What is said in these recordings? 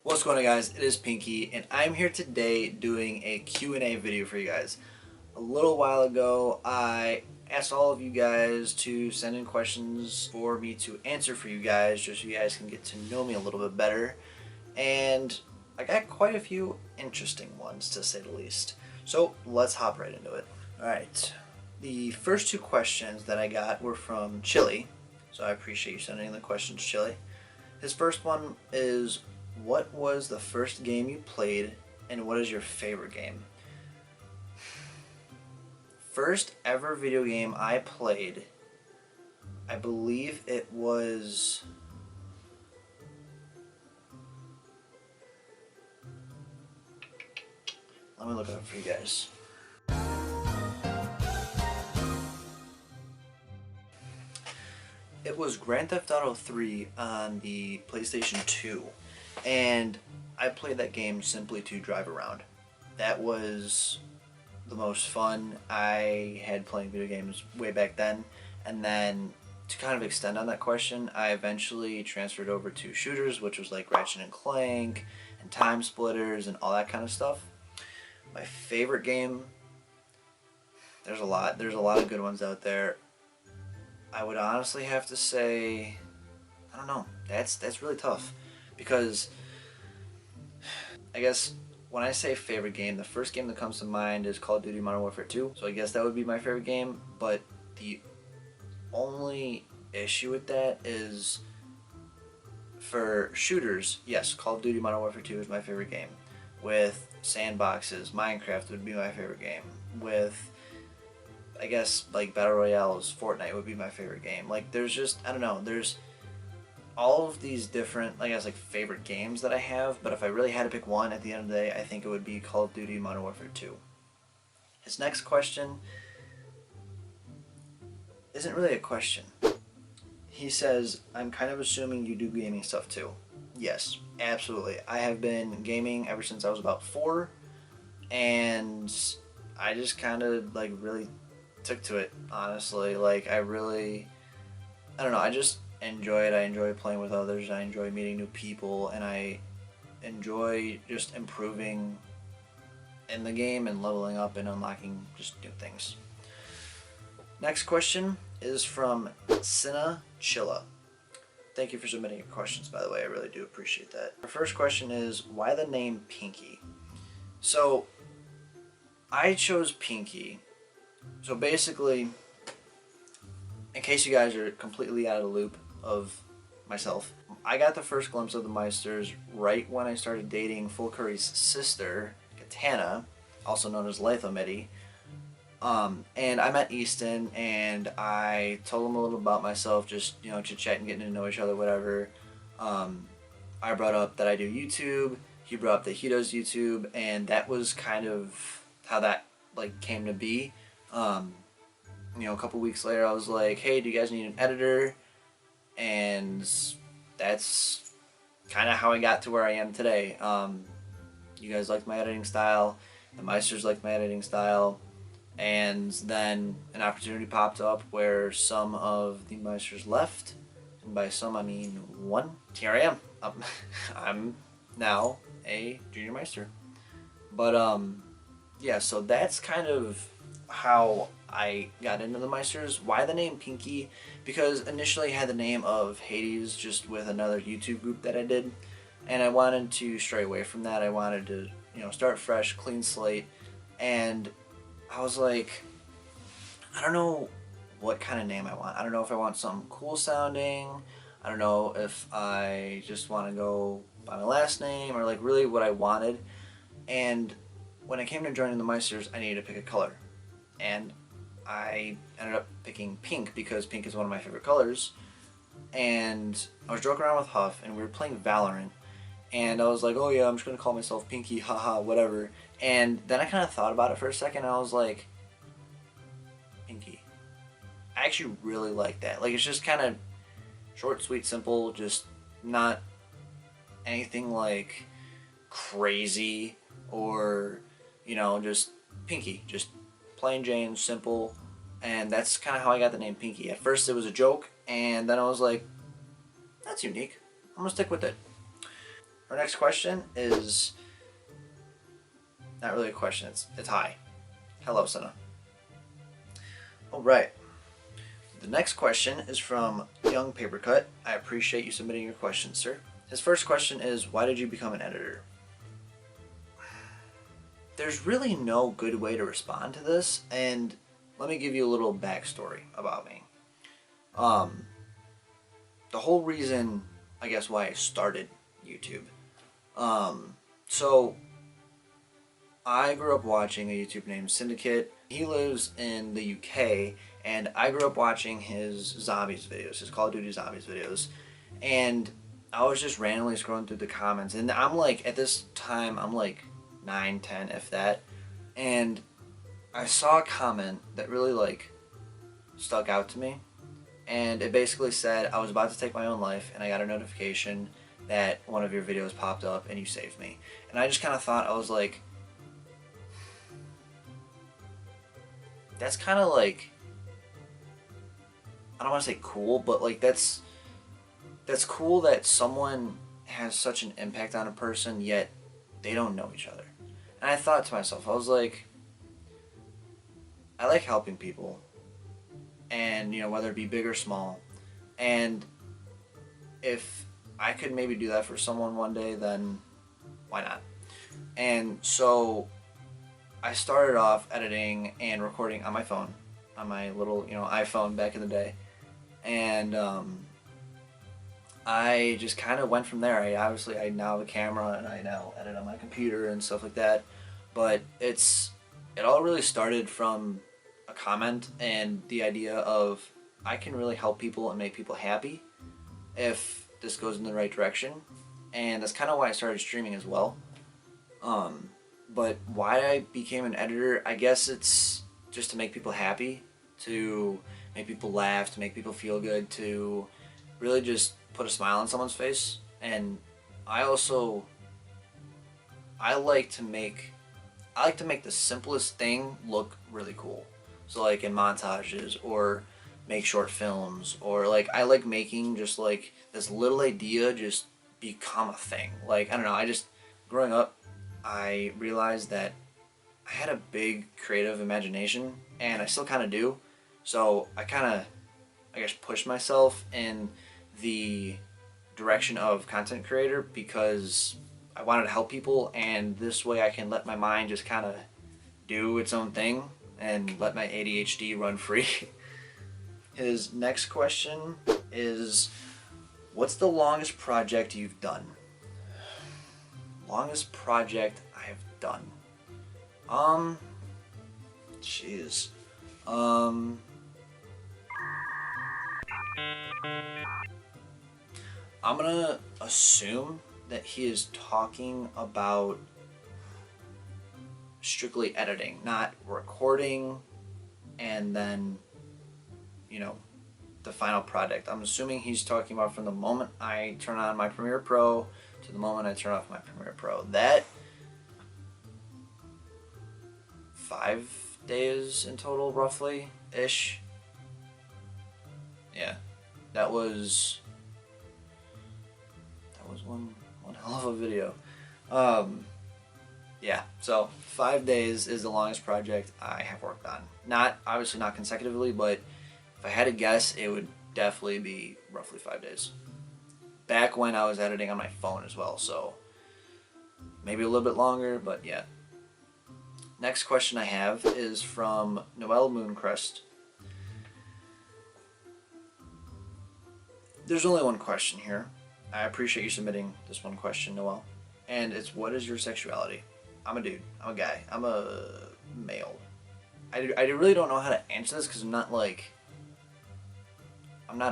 What's going on, guys? It is Pinky, and I'm here today doing a Q&A video for you guys. A little while ago, I asked all of you guys to send in questions for me to answer for you guys, just so you guys can get to know me a little bit better. And I got quite a few interesting ones, to say the least. So let's hop right into it. Alright, the first two questions that I got were from Chili, so I appreciate you sending in the questions, Chili. His first one is, what was the first game you played, and what is your favorite game? First ever video game I played, I believe it was... Let me look it up for you guys. It was Grand Theft Auto 3 on the PlayStation 2. And I played that game simply to drive around. That was the most fun I had playing video games way back then. And then to kind of extend on that question, I eventually transferred over to shooters, which was like Ratchet and Clank and Time Splitters and all that kind of stuff. My favorite game, there's a lot of good ones out there. I would honestly have to say, I don't know, that's really tough. Because I guess when I say favorite game, the first game that comes to mind is Call of Duty Modern Warfare 2. So I guess that would be my favorite game. But the only issue with that is, for shooters, yes, Call of Duty Modern Warfare 2 is my favorite game. With sandboxes, Minecraft would be my favorite game. With, I guess, like Battle Royales, Fortnite would be my favorite game. Like, there's just, I don't know, there's all of these different, I guess, like favorite games that I have, but if I really had to pick one at the end of the day, I think it would be Call of Duty Modern Warfare 2. His next question isn't really a question. He says, I'm kind of assuming you do gaming stuff too. Yes, absolutely. I have been gaming ever since I was about 4, and I just kind of like really took to it, honestly. Like, I don't know, I just enjoy it. I enjoy playing with others. I enjoy meeting new people, and I enjoy just improving in the game and leveling up and unlocking just new things. Next question is from Sina Chilla. Thank you for submitting your questions, by the way. I really do appreciate that. Our first question is, why the name Pinky? So I chose Pinky. So basically, in case you guys are completely out of the loop of myself, I got the first glimpse of the Meisters right when I started dating Full Curry's sister, Katana, also known as Lathomedy. And I met Easton, and I told him a little about myself, just, you know, chit-chatting, getting to know each other, whatever. I brought up that I do YouTube, he brought up that he does YouTube, and that was kind of how that, like, came to be. You know, a couple weeks later, I was like, hey, do you guys need an editor? And that's kind of how I got to where I am today. You guys liked my editing style, the Meisters liked my editing style, and then an opportunity popped up where some of the Meisters left, and by some I mean one. Here I am. I'm now a junior Meister. But yeah, so that's kind of how I got into the Meisters. Why the name Pinky? Because initially I had the name of Hades just with another YouTube group that I did, and I wanted to stray away from that. I wanted to, you know, start fresh, clean slate, and I was like, I don't know what kind of name I want. I don't know if I want something cool sounding. I don't know if I just want to go by my last name, or like really what I wanted. And when I came to joining the Meisters, I needed to pick a color. And I ended up picking pink because pink is one of my favorite colors. And I was joking around with Huff, and we were playing Valorant. And I was like, oh yeah, I'm just going to call myself Pinky, haha, whatever. And then I kind of thought about it for a second, and I was like, Pinky. I actually really like that. Like, it's just kind of short, sweet, simple, just not anything like crazy or, you know, just Pinky. Just plain Jane, simple, and that's kind of how I got the name Pinky. At first it was a joke, and then I was like, that's unique. I'm gonna stick with it. Our next question is not really a question. It's hi. Hello, Senna. All right. The next question is from Young Papercut. I appreciate you submitting your question, sir. His first question is, why did you become an editor? There's really no good way to respond to this, and let me give you a little backstory about me. The whole reason, I guess, why I started YouTube. So I grew up watching a YouTuber named Syndicate. He lives in the UK, and I grew up watching his zombies videos, his Call of Duty zombies videos, and I was just randomly scrolling through the comments, and I'm like, at this time, I'm like 9, 10, if that, and I saw a comment that really like stuck out to me, and it basically said, I was about to take my own life, and I got a notification that one of your videos popped up, and you saved me. And I just kind of thought, I was like, that's kind of like, I don't want to say cool, but like that's cool that someone has such an impact on a person, yet they don't know each other. And I thought to myself, I was like, I like helping people, and you know, whether it be big or small, and if I could maybe do that for someone one day, then why not? And so I started off editing and recording on my phone, on my little, iPhone back in the day, and I just kind of went from there. I now have a camera, and I now edit on my computer and stuff like that. But it all really started from a comment and the idea of, I can really help people and make people happy if this goes in the right direction. And that's kind of why I started streaming as well. But why I became an editor, I guess it's just to make people happy, to make people laugh, to make people feel good, to really just put a smile on someone's face. And I like to make the simplest thing look really cool. So like in montages, or make short films, or like I like making just like this little idea just become a thing. Like, I don't know, growing up, I realized that I had a big creative imagination, and I still kind of do. So I guess, pushed myself in the direction of content creator because I wanted to help people, and this way I can let my mind just kind of do its own thing and let my ADHD run free. His next question is, what's the longest project you've done? Longest project I have done. Jeez. I'm gonna assume that he is talking about strictly editing, not recording and then, the final product. I'm assuming he's talking about from the moment I turn on my Premiere Pro to the moment I turn off my Premiere Pro. That 5 days in total, roughly ish. Yeah, that was one hell of a video. Yeah, so 5 days is the longest project I have worked on. Obviously not consecutively, but if I had to guess, it would definitely be roughly 5 days. Back when I was editing on my phone as well, so maybe a little bit longer, but yeah. Next question I have is from Noel Mooncrest. There's only one question here. I appreciate you submitting this one question, Noel. And it's, what is your sexuality? I'm a dude. I'm a guy. I'm a male. I really don't know how to answer this because I'm not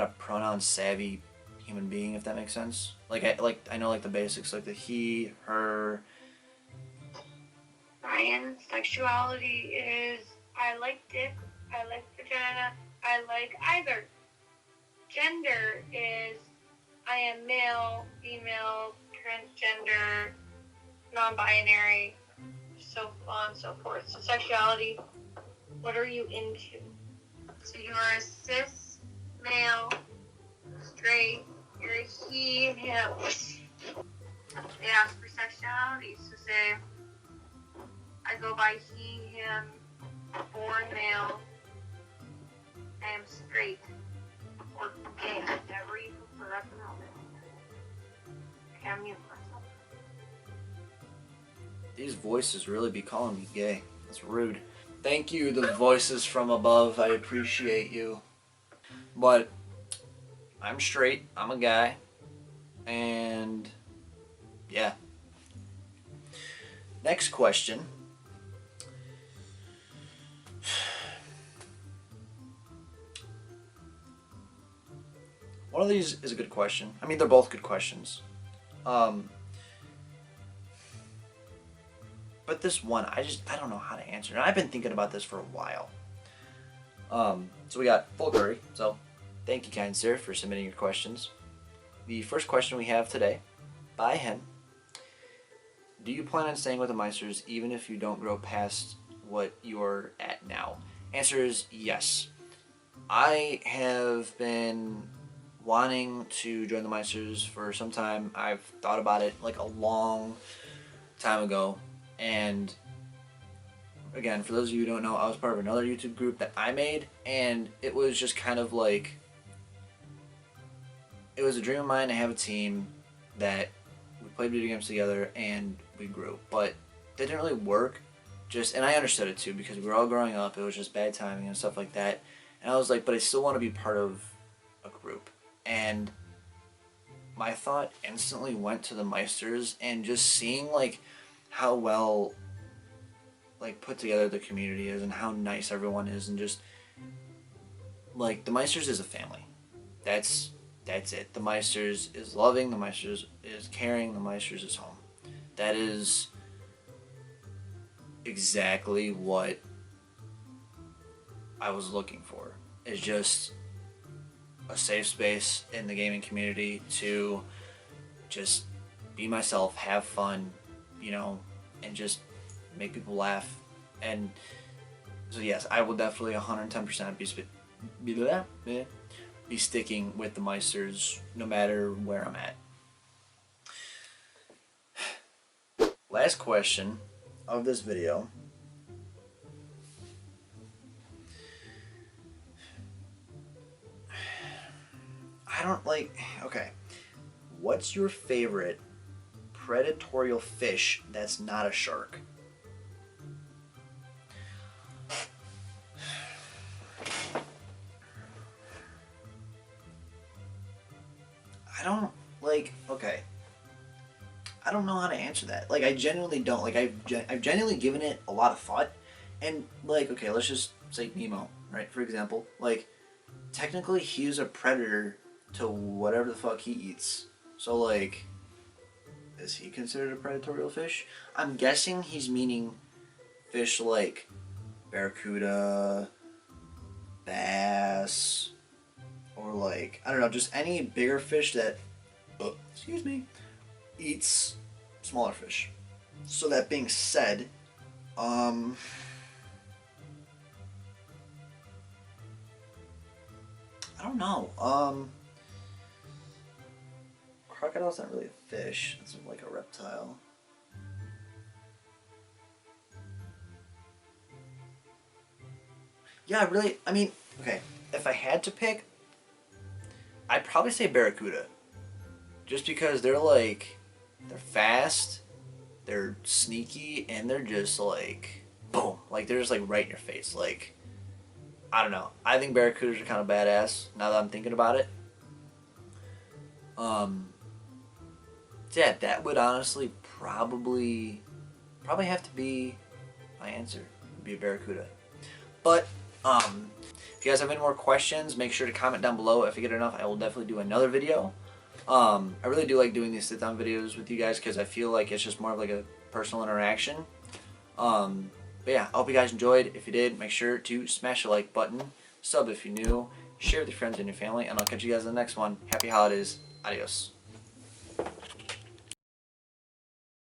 a pronoun savvy human being, if that makes sense. I know the basics, like the he, her. Ryan's sexuality is, I like dick, I like vagina, I like either. Gender is, I am male, female, transgender, non-binary, so on and so forth. So sexuality, what are you into? So you're a cis, male, straight, you're a he, him. They ask for sexuality, so say I go by he, him, born male, I am straight, or gay, whatever you prefer at the moment. Okay, I'm mute myself. These voices really be calling me gay. That's rude. Thank you, the voices from above. I appreciate you. But I'm straight. I'm a guy. And yeah. Next question. One of these is a good question. I mean, they're both good questions. But this one, I don't know how to answer. And I've been thinking about this for a while. So we got Full Curry. So thank you, kind sir, for submitting your questions. The first question we have today, by him. Do you plan on staying with the Meisters even if you don't grow past what you're at now? Answer is yes. I have been wanting to join the Meisters for some time. I've thought about it like a long time ago. And again, for those of you who don't know, I was part of another YouTube group that I made, and it was just kind of like, it was a dream of mine to have a team that we played video games together and we grew. But that didn't really work. And I understood it too, because we were all growing up. It was just bad timing and stuff like that. And I was like, but I still want to be part of a group. And my thought instantly went to the Meisters, and just seeing like how well like put together the community is and how nice everyone is, and just like the Meisters is a family. That's it. The Meisters is loving, the Meisters is caring, the Meisters is home. That is exactly what I was looking for. Is just a safe space in the gaming community to just be myself, have fun, you know, and just make people laugh. And so yes, I will definitely 110% be sticking with the Meisters no matter where I'm at. Last question of this video. Okay, what's your favorite predatorial fish that's not a shark? Okay. I don't know how to answer that. Like, I genuinely don't. Like, I've genuinely given it a lot of thought. And, like, okay, let's just say Nemo, right? For example. Like, technically, he's a predator to whatever the fuck he eats. So, like, is he considered a predatorial fish? I'm guessing he's meaning fish like barracuda, bass, or like, I don't know, just any bigger fish that, eats smaller fish. So that being said, I don't know. Crocodile's not really a fish. It's like a reptile. Yeah, I mean, okay, if I had to pick, I'd probably say barracuda. Just because they're fast, they're sneaky, and they're just like, boom. Like, they're just like right in your face. Like, I don't know. I think barracudas are kind of badass now that I'm thinking about it. Yeah, that would honestly probably have to be my answer. Would be a barracuda. But if you guys have any more questions, make sure to comment down below. If I get enough, I will definitely do another video. I really do like doing these sit-down videos with you guys because I feel like it's just more of like a personal interaction. But yeah, I hope you guys enjoyed. If you did, make sure to smash the like button, sub if you're new, share with your friends and your family, and I'll catch you guys in the next one. Happy holidays. Adios.